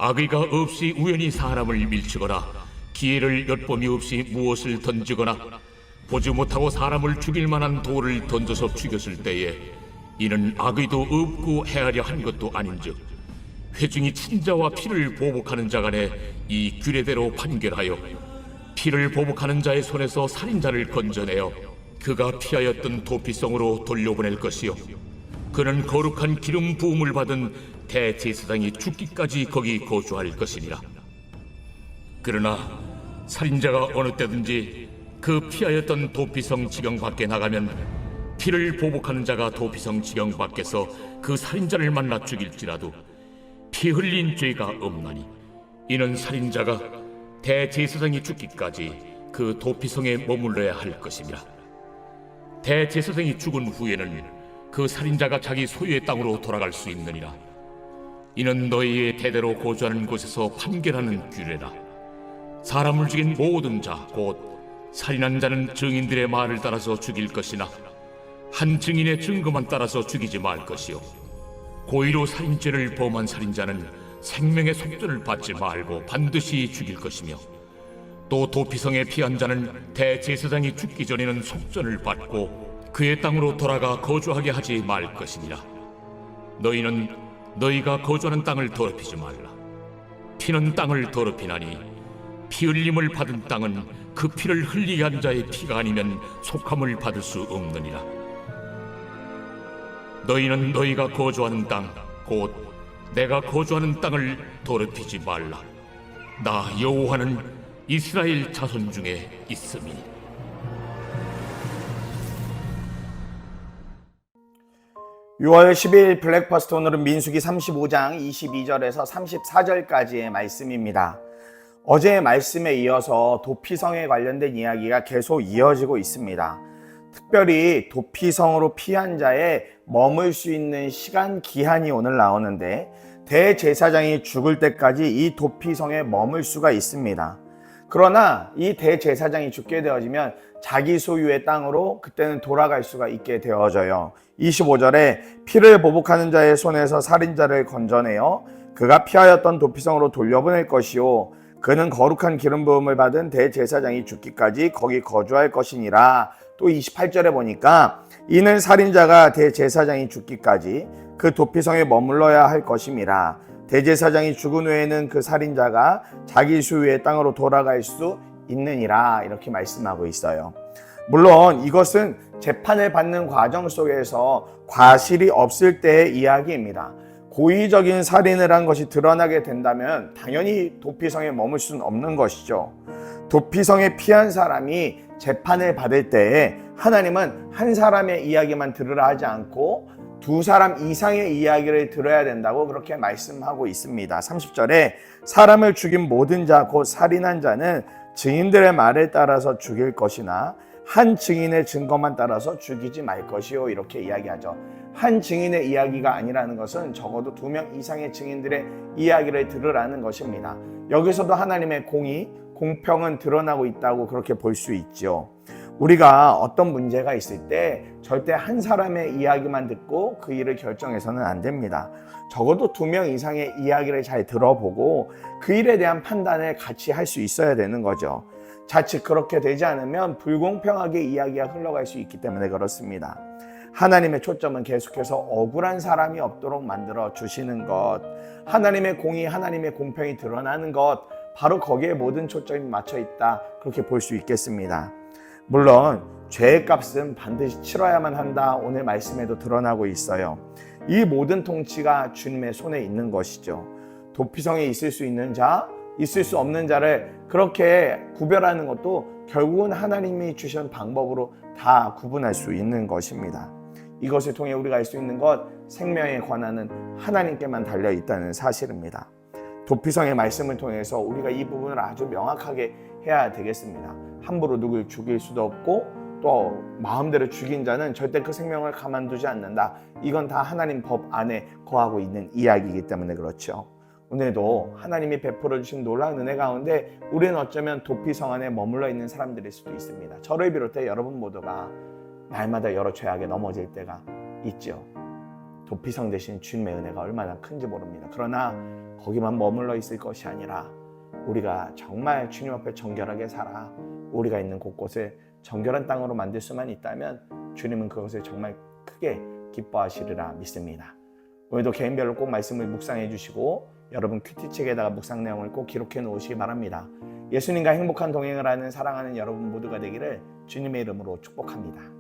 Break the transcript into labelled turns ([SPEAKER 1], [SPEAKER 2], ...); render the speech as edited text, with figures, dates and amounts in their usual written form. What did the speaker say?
[SPEAKER 1] 악의가 없이 우연히 사람을 밀치거나 기회를 엿봄이 없이 무엇을 던지거나 보지 못하고 사람을 죽일 만한 돌을 던져서 죽였을 때에 이는 악의도 없고 해하려 한 것도 아닌즉 회중이 친자와 피를 보복하는 자 간에 이 규례대로 판결하여 피를 보복하는 자의 손에서 살인자를 건져내어 그가 피하였던 도피성으로 돌려보낼 것이요 그는 거룩한 기름 부음을 받은 대제사장이 죽기까지 거기 거주할 것이니라. 그러나 살인자가 어느 때든지 그 피하였던 도피성 지경 밖에 나가면 피를 보복하는 자가 도피성 지경 밖에서 그 살인자를 만나 죽일지라도 피 흘린 죄가 없나니 이는 살인자가 대제사장이 죽기까지 그 도피성에 머물러야 할 것이니라. 대제사장이 죽은 후에는 그 살인자가 자기 소유의 땅으로 돌아갈 수 있느니라. 이는 너희의 대대로 거주하는 곳에서 판결하는 규례라. 사람을 죽인 모든 자 곧 살인한 자는 증인들의 말을 따라서 죽일 것이나 한 증인의 증거만 따라서 죽이지 말 것이요 고의로 살인죄를 범한 살인자는 생명의 속전을 받지 말고 반드시 죽일 것이며 또 도피성에 피한 자는 대제사장이 죽기 전에는 속전을 받고 그의 땅으로 돌아가 거주하게 하지 말 것이니라. 너희는 너희가 거주하는 땅을 더럽히지 말라. 피는 땅을 더럽히나니 피 흘림을 받은 땅은 그 피를 흘리게 한 자의 피가 아니면 속함을 받을 수 없느니라. 너희는 너희가 거주하는 땅 곧 내가 거주하는 땅을 더럽히지 말라. 나 여호와는 이스라엘 자손 중에 있음이니.
[SPEAKER 2] (6월 10일) 블랙퍼스트. 오늘은 민수기 35장 22절에서 34절까지의 말씀입니다. 어제의 말씀에 이어서 도피성에 관련된 이야기가 계속 이어지고 있습니다. 특별히 도피성으로 피한 자의 머물 수 있는 시간 기한이 오늘 나오는데 대제사장이 죽을 때까지 이 도피성에 머물 수가 있습니다. 그러나 이 대제사장이 죽게 되어지면 자기 소유의 땅으로 그때는 돌아갈 수가 있게 되어져요. 25절에 피를 보복하는 자의 손에서 살인자를 건져내어 그가 피하였던 도피성으로 돌려보낼 것이요 그는 거룩한 기름 부음을 받은 대제사장이 죽기까지 거기 거주할 것이니라. 또 28절에 보니까 이는 살인자가 대제사장이 죽기까지 그 도피성에 머물러야 할 것임이라. 대제사장이 죽은 후에는 그 살인자가 자기 소유의 땅으로 돌아갈 수 있느니라. 이렇게 말씀하고 있어요. 물론 이것은 재판을 받는 과정 속에서 과실이 없을 때의 이야기입니다. 고의적인 살인을 한 것이 드러나게 된다면 당연히 도피성에 머물 수는 없는 것이죠. 도피성에 피한 사람이 재판을 받을 때에 하나님은 한 사람의 이야기만 들으라 하지 않고 두 사람 이상의 이야기를 들어야 된다고 그렇게 말씀하고 있습니다. 30절에 사람을 죽인 모든 자 곧 살인한 자는 증인들의 말을 따라서 죽일 것이나 한 증인의 증거만 따라서 죽이지 말 것이요 이렇게 이야기하죠. 한 증인의 이야기가 아니라는 것은 적어도 2명 이상의 증인들의 이야기를 들으라는 것입니다. 여기서도 하나님의 공의, 공평은 드러나고 있다고 그렇게 볼 수 있죠. 우리가 어떤 문제가 있을 때 절대 한 사람의 이야기만 듣고 그 일을 결정해서는 안 됩니다. 적어도 2명 이상의 이야기를 잘 들어보고 그 일에 대한 판단을 같이 할 수 있어야 되는 거죠. 자칫 그렇게 되지 않으면 불공평하게 이야기가 흘러갈 수 있기 때문에 그렇습니다. 하나님의 초점은 계속해서 억울한 사람이 없도록 만들어 주시는 것, 하나님의 공의, 하나님의 공평이 드러나는 것, 바로 거기에 모든 초점이 맞춰 있다 그렇게 볼 수 있겠습니다. 물론 죄의 값은 반드시 치러야만 한다 오늘 말씀에도 드러나고 있어요. 이 모든 통치가 주님의 손에 있는 것이죠. 도피성에 있을 수 있는 자, 있을 수 없는 자를 그렇게 구별하는 것도 결국은 하나님이 주신 방법으로 다 구분할 수 있는 것입니다. 이것을 통해 우리가 알 수 있는 것, 생명의 권한은 하나님께만 달려 있다는 사실입니다. 도피성의 말씀을 통해서 우리가 이 부분을 아주 명확하게 해야 되겠습니다. 함부로 누굴 죽일 수도 없고 또 마음대로 죽인 자는 절대 그 생명을 가만두지 않는다. 이건 다 하나님 법 안에 거하고 있는 이야기이기 때문에 그렇죠. 오늘도 하나님이 베풀어 주신 놀라운 은혜 가운데 우리는 어쩌면 도피성 안에 머물러 있는 사람들일 수도 있습니다. 저를 비롯해 여러분 모두가 날마다 여러 죄악에 넘어질 때가 있죠. 도피성 대신 주님의 은혜가 얼마나 큰지 모릅니다. 그러나 거기만 머물러 있을 것이 아니라 우리가 정말 주님 앞에 정결하게 살아 우리가 있는 곳곳을 정결한 땅으로 만들 수만 있다면 주님은 그것을 정말 크게 기뻐하시리라 믿습니다. 오늘도 개인별로 꼭 말씀을 묵상해 주시고 여러분 큐티책에다가 묵상 내용을 꼭 기록해 놓으시기 바랍니다. 예수님과 행복한 동행을 하는 사랑하는 여러분 모두가 되기를 주님의 이름으로 축복합니다.